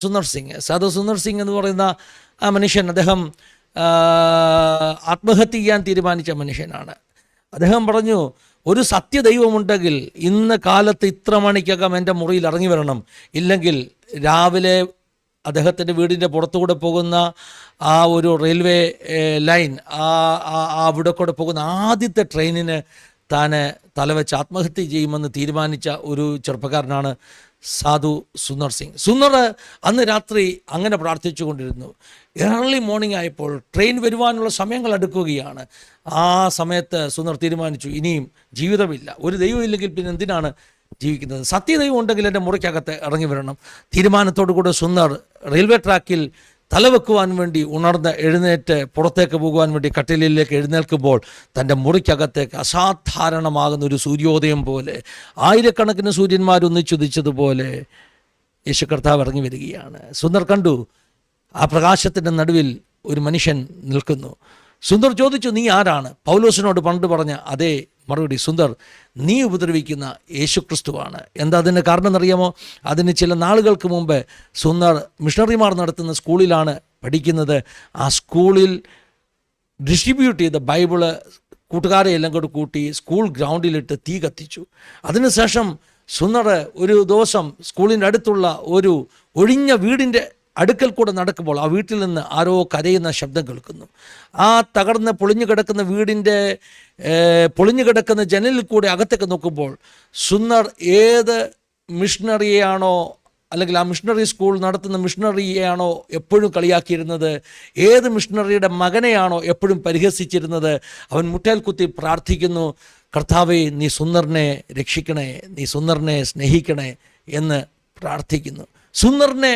സുന്ദർ സിംഗ്. സാധു സുന്ദർ സിംഗ് എന്ന് പറയുന്ന ആ മനുഷ്യൻ, അദ്ദേഹം ആത്മഹത്യ ചെയ്യാൻ തീരുമാനിച്ച മനുഷ്യനാണ്. അദ്ദേഹം പറഞ്ഞു, ഒരു സത്യദൈവമുണ്ടെങ്കിൽ ഇന്ന് കാലത്ത് ഇത്ര മണിക്കകം എൻ്റെ മുറിയിൽ ഇറങ്ങി വരണം, ഇല്ലെങ്കിൽ രാവിലെ അദ്ദേഹത്തിൻ്റെ വീടിൻ്റെ പുറത്തുകൂടെ പോകുന്ന ആ ഒരു റെയിൽവേ ലൈൻ, അവിടെ കൂടെ പോകുന്ന ആദ്യത്തെ ട്രെയിനിന് താൻ തലവെച്ച് ആത്മഹത്യ ചെയ്യുമെന്ന് തീരുമാനിച്ച ഒരു ചെറുപ്പക്കാരനാണ് സാധു സുന്ദർ സിംഗ്. സുന്ദർ അന്ന് രാത്രി അങ്ങനെ പ്രാർത്ഥിച്ചു കൊണ്ടിരുന്നു. ഏർലി മോർണിംഗ് ആയപ്പോൾ ട്രെയിൻ വരുവാനുള്ള സമയങ്ങൾ അടുക്കുകയാണ്. ആ സമയത്ത് സുന്ദർ തീരുമാനിച്ചു, ഇനിയും ജീവിതമില്ല, ഒരു ദൈവമില്ലെങ്കിൽ പിന്നെ എന്തിനാണ് ജീവിക്കുന്നത്, സത്യദൈവം ഉണ്ടെങ്കിൽ എൻ്റെ മുറിക്കകത്ത് ഇറങ്ങി വരണം. തീരുമാനത്തോടു കൂടെ സുന്ദർ റെയിൽവേ ട്രാക്കിൽ തലവെക്കുവാൻ വേണ്ടി ഉണർന്ന് എഴുന്നേറ്റ് പുറത്തേക്ക് പോകുവാൻ വേണ്ടി കട്ടിലിലേക്ക് എഴുന്നേൽക്കുമ്പോൾ തൻ്റെ മുറിക്കകത്തേക്ക് അസാധാരണമാകുന്ന ഒരു സൂര്യോദയം പോലെ, ആയിരക്കണക്കിന് സൂര്യന്മാരൊന്നിച്ചുദിച്ചതുപോലെ യേശു കർത്താവ് ഇറങ്ങി വരികയാണ്. സുന്ദർ കണ്ടു, ആ പ്രകാശത്തിൻ്റെ നടുവിൽ ഒരു മനുഷ്യൻ നിൽക്കുന്നു. സുന്ദർ ചോദിച്ചു, നീ ആരാണ്? പൗലോസിനോട് പണ്ട് പറഞ്ഞ അതേ മറുപടി, സുന്ദർ, നീ ഉപദ്രവിക്കുന്ന യേശുക്രിസ്തുവാണ്. എന്താ അതിൻ്റെ കാരണം എന്നറിയാമോ? അതിന് ചില നാളുകൾക്ക് മുമ്പ് സുന്ദർ മിഷണറിമാർ നടത്തുന്ന സ്കൂളിലാണ് പഠിക്കുന്നത്. ആ സ്കൂളിൽ ഡിസ്ട്രിബ്യൂട്ട് ചെയ്ത ബൈബിള് കൂട്ടുകാരെ എല്ലാം കൂടെ കൂട്ടി സ്കൂൾ ഗ്രൗണ്ടിലിട്ട് തീ കത്തിച്ചു. അതിനുശേഷം സുന്ദർ ഒരു ദിവസം സ്കൂളിൻ്റെ അടുത്തുള്ള ഒരു ഒഴിഞ്ഞ വീടിൻ്റെ അടുക്കൽ കൂടെ നടക്കുമ്പോൾ ആ വീട്ടിൽ നിന്ന് ആരോ കരയുന്ന ശബ്ദം കേൾക്കുന്നു. ആ തകർന്ന് പൊളിഞ്ഞു കിടക്കുന്ന വീടിൻ്റെ പൊളിഞ്ഞു കിടക്കുന്ന ജനലിൽ കൂടെ അകത്തേക്ക് നോക്കുമ്പോൾ സുന്ദർ ഏത് മിഷണറിയെയാണോ, അല്ലെങ്കിൽ ആ മിഷണറി സ്കൂൾ നടത്തുന്ന മിഷണറിയെയാണോ എപ്പോഴും കളിയാക്കിയിരുന്നത്, ഏത് മിഷണറിയുടെ മകനെയാണോ എപ്പോഴും പരിഹസിച്ചിരുന്നത്, അവൻ മുട്ടേൽ കുത്തി പ്രാർത്ഥിക്കുന്നു, കർത്താവേ നീ സുന്ദറിനെ രക്ഷിക്കണേ, നീ സുന്ദറിനെ സ്നേഹിക്കണേ എന്ന് പ്രാർത്ഥിക്കുന്നു. സുന്ദറിനെ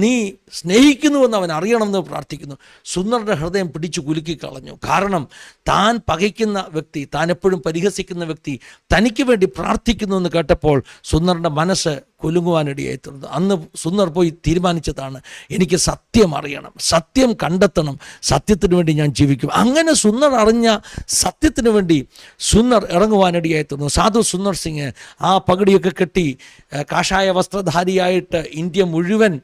നീ സ്നേഹിക്കുന്നുവെന്ന് അവൻ അറിയണമെന്ന് പ്രാർത്ഥിക്കുന്നു. സുന്ദറിൻ്റെ ഹൃദയം പിടിച്ചു കുലുക്കി കളഞ്ഞു. കാരണം താൻ പകയ്ക്കുന്ന വ്യക്തി, താൻ എപ്പോഴും പരിഹസിക്കുന്ന വ്യക്തി തനിക്ക് വേണ്ടി പ്രാർത്ഥിക്കുന്നു എന്ന് കേട്ടപ്പോൾ സുന്ദറിൻ്റെ മനസ്സ് കുലുങ്ങുവാനിടയായി തീർന്നു. അന്ന് സുന്ദർ പോയി തീരുമാനിച്ചതാണ്, എനിക്ക് സത്യം അറിയണം, സത്യം കണ്ടെത്തണം, സത്യത്തിന് വേണ്ടി ഞാൻ ജീവിക്കും. അങ്ങനെ സുന്ദർ അറിഞ്ഞ സത്യത്തിന് വേണ്ടി സുന്ദർ ഇറങ്ങുവാനിടയായി തീർന്നു. സാധു സുന്ദർ സിംഗ് ആ പകടിയൊക്കെ കെട്ടി കാഷായ വസ്ത്രധാരിയായിട്ട് ഇന്ത്യ മുഴുവൻ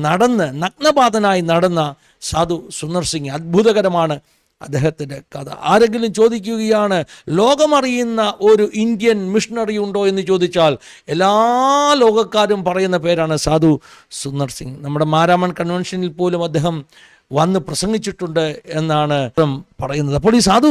നടന്ന് നഗ്നപാതനായി നടന്ന സാധു സുന്ദർ സിംഗ്. അത്ഭുതകരമാണ് അദ്ദേഹത്തിൻ്റെ കഥ. ആരെങ്കിലും ചോദിക്കുകയാണ്, ലോകമറിയുന്ന ഒരു ഇന്ത്യൻ മിഷണറി ഉണ്ടോ എന്ന് ചോദിച്ചാൽ എല്ലാ ലോകക്കാരും പറയുന്ന പേരാണ് സാധു സുന്ദർ സിംഗ്. നമ്മുടെ മാരാമൺ കൺവെൻഷനിൽ പോലും അദ്ദേഹം വന്ന് പ്രസംഗിച്ചിട്ടുണ്ട് എന്നാണ് പറയുന്നത്. അപ്പോൾ ഈ സാധു